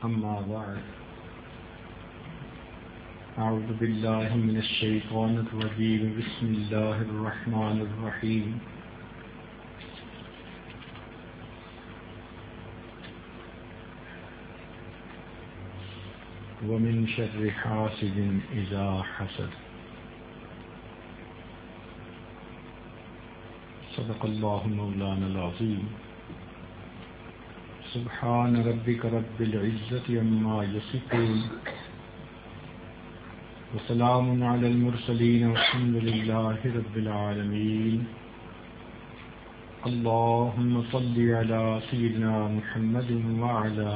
أما بعد أعوذ بالله من الشيطان الرجيم بسم الله الرحمن الرحيم ومن شر حاسد إذا حسد صدق الله مولانا العظيم سبحان ربك رب العزة عما يصفون وسلام على المرسلين والحمد لله رب العالمين اللهم صل على سيدنا محمد وعلى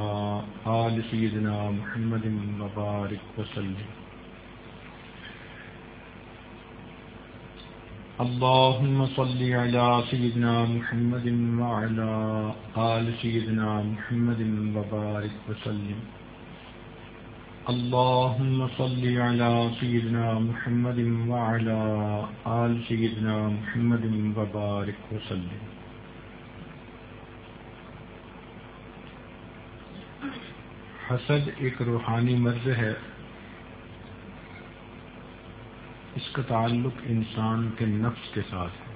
آل سيدنا محمد وبارك وسلم اللهم صل على سيدنا محمد وعلى آل سيدنا محمد وبارك وسلم اللهم صل على سيدنا محمد وعلى آل سيدنا محمد وبارك وسلم حسد ایک روحانی مرض ہے، اس کا تعلق انسان کے نفس کے ساتھ ہے۔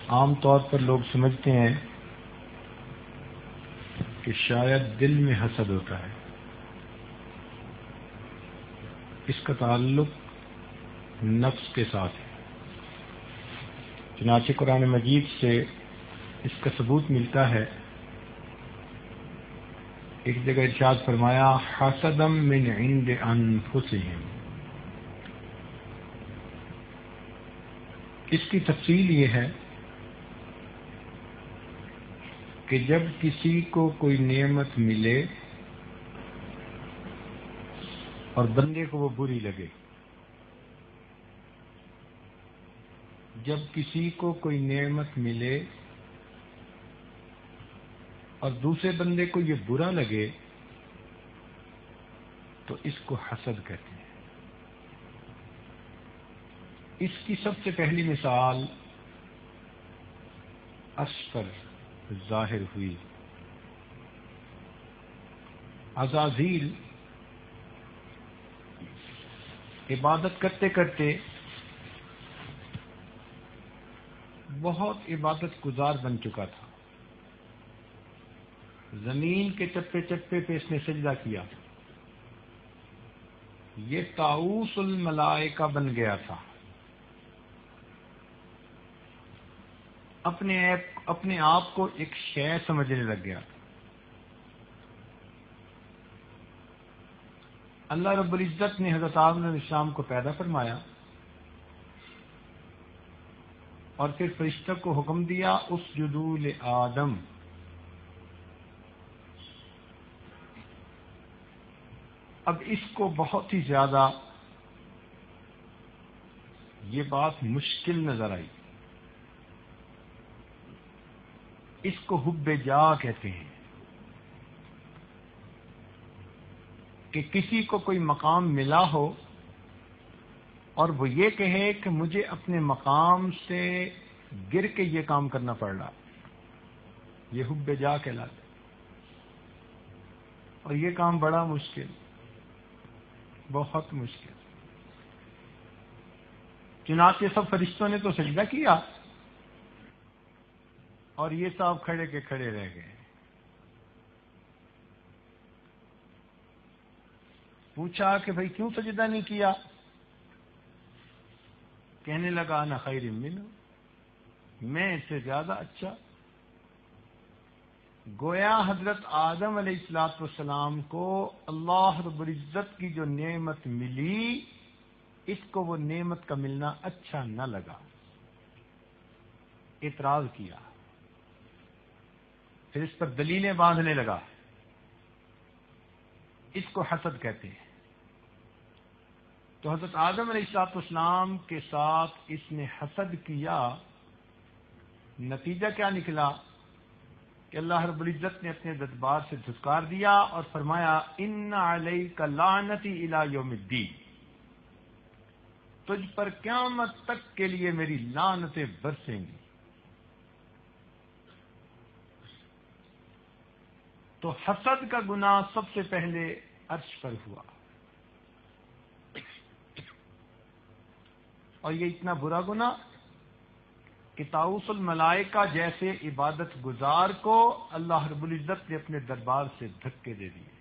عام طور پر لوگ سمجھتے ہیں کہ شاید دل میں حسد ہوتا ہے، اس کا تعلق نفس کے ساتھ ہے۔ چنانچہ قرآن مجید سے اس کا ثبوت ملتا ہے۔ ایک جگہ ارشاد فرمایا حسدم من عند انفسہم۔ اس کی تفصیل یہ ہے کہ جب کسی کو کوئی نعمت ملے اور بندے کو وہ بری لگے، جب کسی کو کوئی نعمت ملے اور دوسرے بندے کو یہ برا لگے تو اس کو حسد کہتے ہیں۔ اس کی سب سے پہلی مثال عرش پر ظاہر ہوئی۔ عزازیل عبادت کرتے کرتے بہت عبادت گزار بن چکا تھا۔ زمین کے چپے چپے پہ اس نے سجدہ کیا، یہ طاؤس الملائکہ بن گیا تھا، اپنے آپ کو ایک شے سمجھنے لگ گیا تھا۔ اللہ رب العزت نے حضرت آدم علیہ السلام کو پیدا فرمایا اور پھر فرشتوں کو حکم دیا اسجدوا لآدم۔ اب اس کو بہت ہی زیادہ یہ بات مشکل نظر آئی۔ اس کو حب جا کہتے ہیں کہ کسی کو کوئی مقام ملا ہو اور وہ یہ کہے کہ مجھے اپنے مقام سے گر کے یہ کام کرنا پڑ رہا، یہ حب جا کہلاتا ہے۔ اور یہ کام بڑا مشکل، بہت مشکل۔ چنانچہ سب فرشتوں نے تو سجدہ کیا اور یہ صاحب کھڑے کے کھڑے رہ گئے۔ پوچھا کہ بھئی کیوں سجدہ نہیں کیا؟ کہنے لگا انا خیر منہ، میں اس سے زیادہ اچھا۔ گویا حضرت آدم علیہ السلام کو اللہ رب العزت کی جو نعمت ملی، اس کو وہ نعمت کا ملنا اچھا نہ لگا، اعتراض کیا، پھر اس پر دلیلیں باندھنے لگا۔ اس کو حسد کہتے ہیں۔ تو حضرت آدم علیہ السلام کے ساتھ اس نے حسد کیا، نتیجہ کیا نکلا کہ اللہ رب العزت نے اپنے دربار سے دھتکار دیا اور فرمایا ان علیک لعنتی الی یوم الدین، تجھ پر قیامت تک کے لیے میری لعنتیں برسیں گی۔ تو حسد کا گناہ سب سے پہلے عرش پر ہوا، اور یہ اتنا برا گناہ کہ طاؤس الملائکہ جیسے عبادت گزار کو اللہ رب العزت نے اپنے دربار سے دھکے دے دیے۔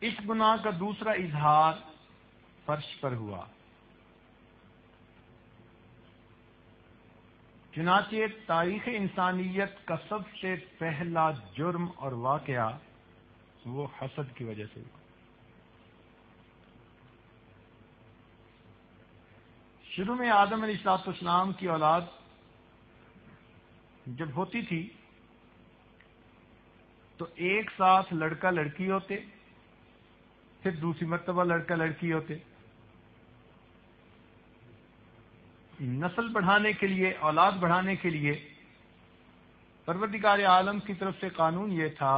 اس گناہ کا دوسرا اظہار فرش پر ہوا۔ چنانچہ تاریخ انسانیت کا سب سے پہلا جرم اور واقعہ وہ حسد کی وجہ سے ہوا۔ شروع میں آدم علیہ السلام کی اولاد جب ہوتی تھی تو ایک ساتھ لڑکا لڑکی ہوتے، پھر دوسری مرتبہ لڑکا لڑکی ہوتے۔ نسل بڑھانے کے لیے، اولاد بڑھانے کے لیے پروردگار عالم کی طرف سے قانون یہ تھا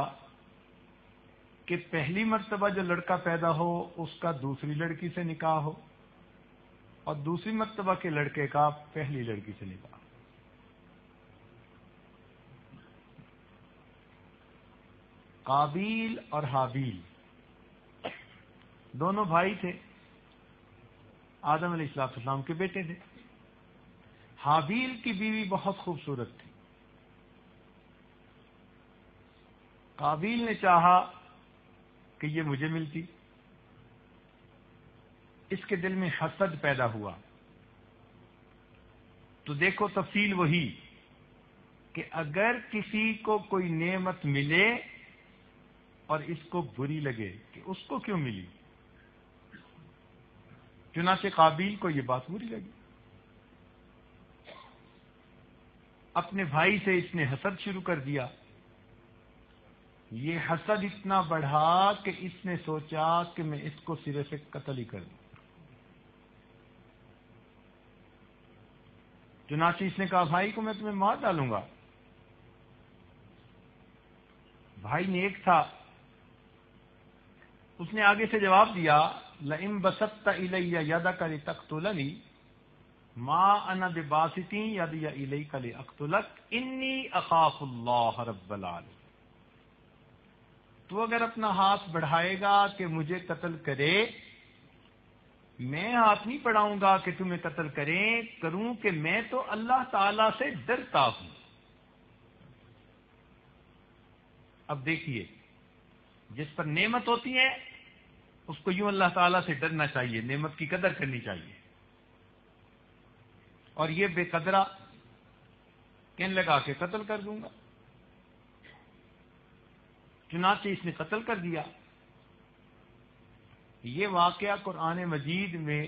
کہ پہلی مرتبہ جو لڑکا پیدا ہو اس کا دوسری لڑکی سے نکاح ہو، اور دوسری مرتبہ کے لڑکے کا پہلی لڑکی سے نکاح۔ قابیل اور حابیل دونوں بھائی تھے، آدم علیہ السلام کے بیٹے تھے۔ حابیل کی بیوی بہت خوبصورت تھی۔ قابیل نے چاہا کہ یہ مجھے ملتی، اس کے دل میں حسد پیدا ہوا۔ تو دیکھو تفصیل وہی کہ اگر کسی کو کوئی نعمت ملے اور اس کو بری لگے کہ اس کو کیوں ملی، چنانچہ قابیل کو یہ بات بری لگی، اپنے بھائی سے اس نے حسد شروع کر دیا۔ یہ حسد اتنا بڑھا کہ اس نے سوچا کہ میں اس کو سرے سے قتل ہی کر دوں۔ چنانچہ اس نے کہا بھائی کو میں تمہیں مار ڈالوں گا۔ بھائی نیک تھا، اس نے آگے سے جواب دیا لئن بسطت الی یدک لتقتلنی ما انا بباسط یدی الیک لاقتلک انی اخاف اللہ رب العالمین۔ تو اگر اپنا ہاتھ بڑھائے گا کہ مجھے قتل کرے، میں ہاتھ نہیں بڑھاؤں گا کہ تمہیں قتل کروں کہ میں تو اللہ تعالی سے ڈرتا ہوں۔ اب دیکھیے، جس پر نعمت ہوتی ہے اس کو یوں اللہ تعالیٰ سے ڈرنا چاہیے، نعمت کی قدر کرنی چاہیے۔ اور یہ بے قدرہ کہنے لگا کہ قتل کر دوں گا، چنانچہ اس نے قتل کر دیا۔ یہ واقعہ قرآن مجید میں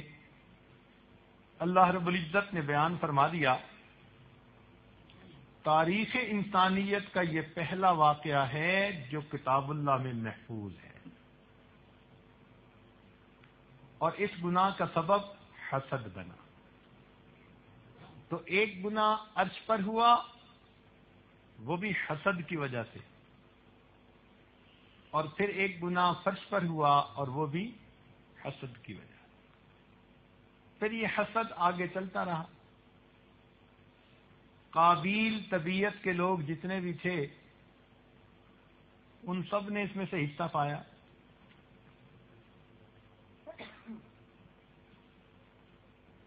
اللہ رب العزت نے بیان فرما دیا۔ تاریخ انسانیت کا یہ پہلا واقعہ ہے جو کتاب اللہ میں محفوظ ہے، اور اس گناہ کا سبب حسد بنا۔ تو ایک گناہ عرش پر ہوا، وہ بھی حسد کی وجہ سے، اور پھر ایک گناہ فرش پر ہوا اور وہ بھی حسد کی وجہ سے۔ پھر یہ حسد آگے چلتا رہا۔ قابیل طبیعت کے لوگ جتنے بھی تھے ان سب نے اس میں سے حصہ پایا۔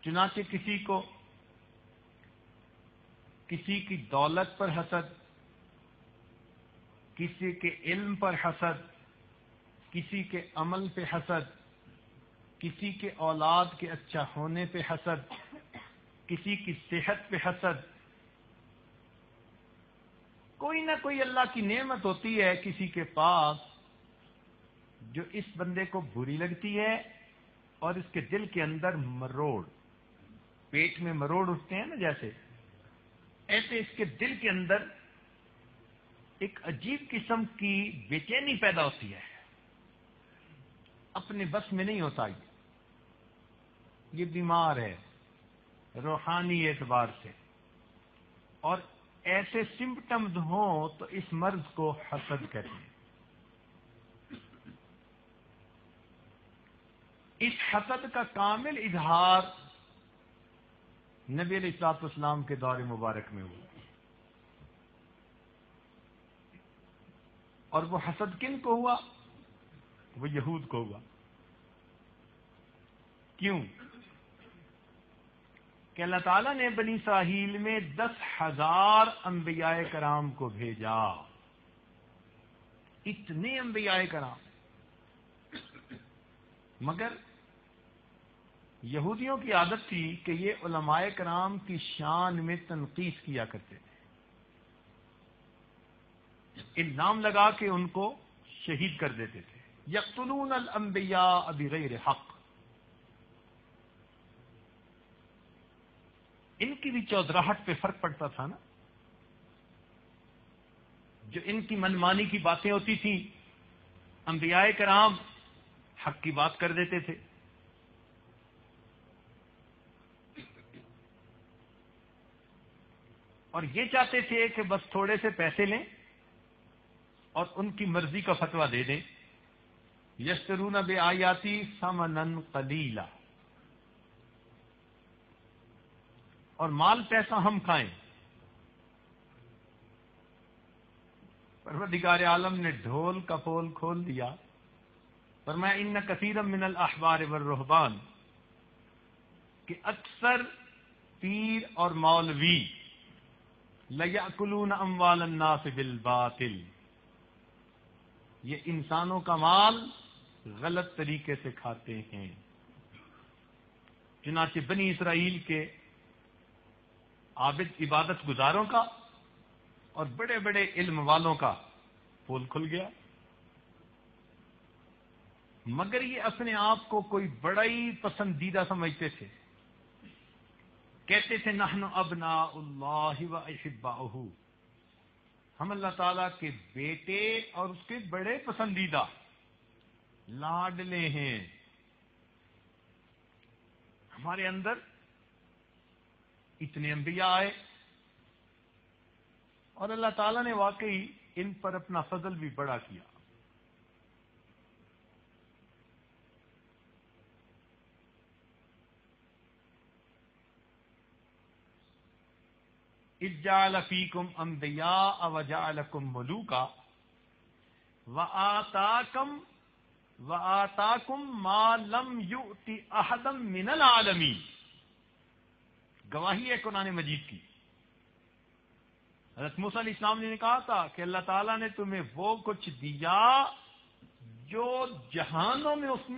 چنانچہ کسی کو کسی کی دولت پر حسد، کسی کے علم پر حسد، کسی کے عمل پہ حسد، کسی کے اولاد کے اچھا ہونے پہ حسد، کسی کی صحت پہ حسد۔ کوئی نہ کوئی اللہ کی نعمت ہوتی ہے کسی کے پاس جو اس بندے کو بری لگتی ہے، اور اس کے دل کے اندر مروڑ، پیٹ میں مروڑ اٹھتے ہیں نا جیسے، ایسے اس کے دل کے اندر ایک عجیب قسم کی بے چینی پیدا ہوتی ہے، اپنے بس میں نہیں ہوتا۔ یہ بیمار ہے روحانی اعتبار سے، اور ایسے سمپٹمز ہوں تو اس مرض کو حسد کہتے ہیں۔ اس حسد کا کامل اظہار نبی علیہ الصلوۃ والسلام کے دور مبارک میں ہوا، اور وہ حسد کن کو ہوا؟ وہ یہود کو ہوا۔ کیوں؟ کہ اللہ تعالیٰ نے بنی اسرائیل میں 10,000 انبیاء کرام کو بھیجا، اتنے انبیاء کرام، مگر یہودیوں کی عادت تھی کہ یہ علماء کرام کی شان میں تنقیص کیا کرتے تھے، الزام لگا کے ان کو شہید کر دیتے تھے۔ یقتلون الانبیاء بغیر حق، ان کی بھی چودراہٹ پہ فرق پڑتا تھا نا، جو ان کی منمانی کی باتیں ہوتی تھیں، انبیاء کرام حق کی بات کر دیتے تھے۔ اور یہ چاہتے تھے کہ بس تھوڑے سے پیسے لیں اور ان کی مرضی کا فتویٰ دے دیں۔ یشترون بآیاتی ثمنا قلیلا، اور مال پیسہ ہم کھائیں۔ پروردگار عالم نے ڈھول کا پول کھول دیا، فرمایا ان کثیرا من الاحبار والرہبان، کہ اکثر پیر اور مولوی لیأکلون اموال الناس بالباطل، یہ انسانوں کا مال غلط طریقے سے کھاتے ہیں۔ چنانچہ بنی اسرائیل کے عابد عبادت گزاروں کا اور بڑے بڑے علم والوں کا پول کھل گیا، مگر یہ اپنے آپ کو کوئی بڑا ہی پسندیدہ سمجھتے تھے، کہتے تھے نحن ابناء اللہ و احباؤہ، ہم اللہ تعالیٰ کے بیٹے اور اس کے بڑے پسندیدہ لاڈلے ہیں۔ ہمارے اندر اتنے انبیاء آئے اور اللہ تعالیٰ نے واقعی ان پر اپنا فضل بھی بڑا کیا۔ اذ جعل فیکم انبیاء وجعلکم ملوکا وآتاکم ما لم یؤت احدا من العالمین، گواہی ہے قرآن مجید کی۔ حضرت موسیٰ علیہ السلام نے کہا تھا کہ اللہ تعالیٰ نے تمہیں وہ کچھ دیا جو جہانوں میں اس میں